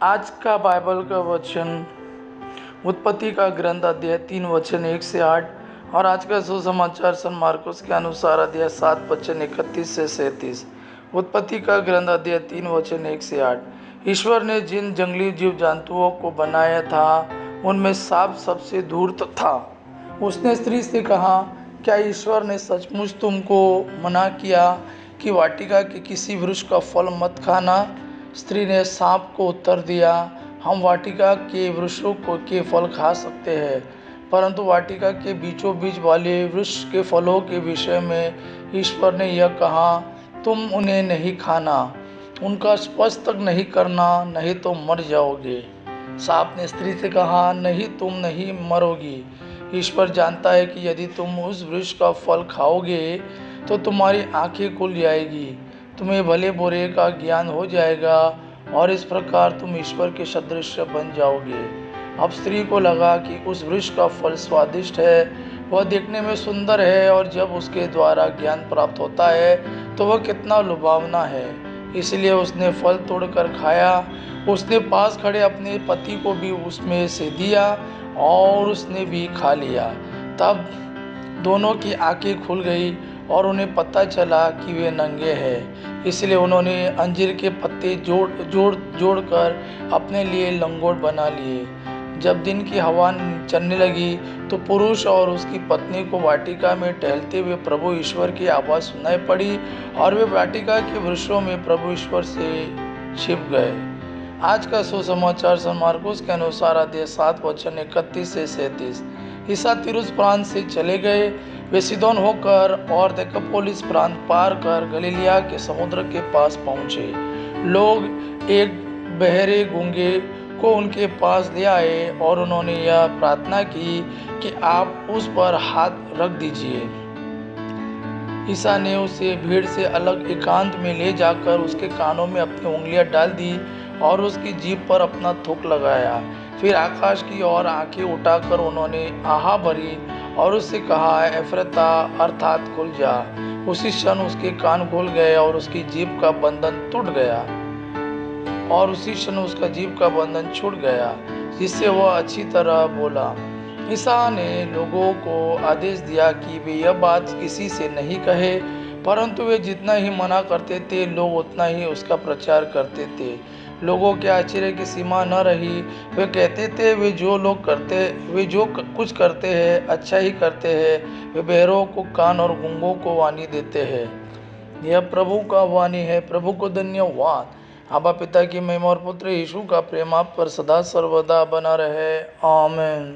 आज का बाइबल का वचन उत्पत्ति का ग्रंथ अध्याय 3 वचन 1 से 8 और आज का सुसमाचार सन मार्कुस के अनुसार अध्याय 7 वचन 31 से 37। उत्पत्ति का ग्रंथ अध्याय 3 वचन 1 से 8। ईश्वर ने जिन जंगली जीव जंतुओं को बनाया था उनमें सांप सबसे दूर था। उसने स्त्री से कहा, क्या ईश्वर ने सचमुच तुमको मना किया कि वाटिका के किसी वृक्ष का फल मत खाना? स्त्री ने सांप को उत्तर दिया, हम वाटिका के वृक्षों के फल खा सकते हैं, परंतु वाटिका के बीचों बीच वाले वृक्ष के फलों के विषय में ईश्वर ने यह कहा, तुम उन्हें नहीं खाना, उनका स्पर्श तक नहीं करना, नहीं तो मर जाओगे। सांप ने स्त्री से कहा, नहीं, तुम नहीं मरोगी। ईश्वर जानता है कि यदि तुम उस वृक्ष का फल खाओगे तो तुम्हारी आंखें खुल जाएगी, तुम्हें भले बुरे का ज्ञान हो जाएगा और इस प्रकार तुम ईश्वर के सदृश बन जाओगे। अब स्त्री को लगा कि उस वृक्ष का फल स्वादिष्ट है, वह देखने में सुंदर है और जब उसके द्वारा ज्ञान प्राप्त होता है तो वह कितना लुभावना है। इसलिए उसने फल तोड़कर खाया। उसने पास खड़े अपने पति को भी उसमें से दिया और उसने भी खा लिया। तब दोनों की आंखें खुल गई और उन्हें पता चला कि वे नंगे हैं। इसलिए उन्होंने अंजीर के पत्ते जोड़ कर अपने लिए लंगोट बना लिए। जब दिन की हवा चलने लगी तो पुरुष और उसकी पत्नी को वाटिका में टहलते हुए प्रभु ईश्वर की आवाज़ सुनाई पड़ी और वे वाटिका के वृक्षों में प्रभु ईश्वर से छिप गए। आज का सुसमाचार सन मार्कुस के अनुसार अध्याय 7 वचन 31 से 37। ईसा तिरुस प्रांत से चले गए। वे सीदोन होकर और देकापोलिस प्रांत पार कर गलीलिया के समुद्र के पास पहुंचे। लोग एक बहरे गूंगे को उनके पास ले आए और उन्होंने यह प्रार्थना की कि आप उस पर हाथ रख दीजिए। ईसा ने उसे भीड़ से अलग एकांत में ले जाकर उसके कानों में अपनी उंगलियां डाल दी और उसकी जीभ पर अपना थूक लगाया। फिर आकाश की ओर आंखें उठाकर उन्होंने आहा भरी और उससे कहा, एफ्रता अर्थात खुल जा। उसी क्षण उसके कान खुल गए और उसकी जीभ का बंधन टूट गया और उसी क्षण उसका जीभ का बंधन छूट गया, जिससे वह अच्छी तरह बोला। ईसा ने लोगों को आदेश दिया कि वे यह बात किसी से नहीं कहे, परंतु वे जितना ही मना करते थे लोग उतना ही उसका प्रचार करते थे। लोगों के आश्चर्य की सीमा न रही। वे कहते थे, वे जो कुछ करते हैं अच्छा ही करते हैं। वे बहरों को कान और गूंगों को वाणी देते हैं। यह प्रभु का वाणी है। प्रभु को धन्यवाद। आबा पिता की महिमा और पुत्र यीशु का प्रेम आप पर सदा सर्वदा बना रहे। आमीन।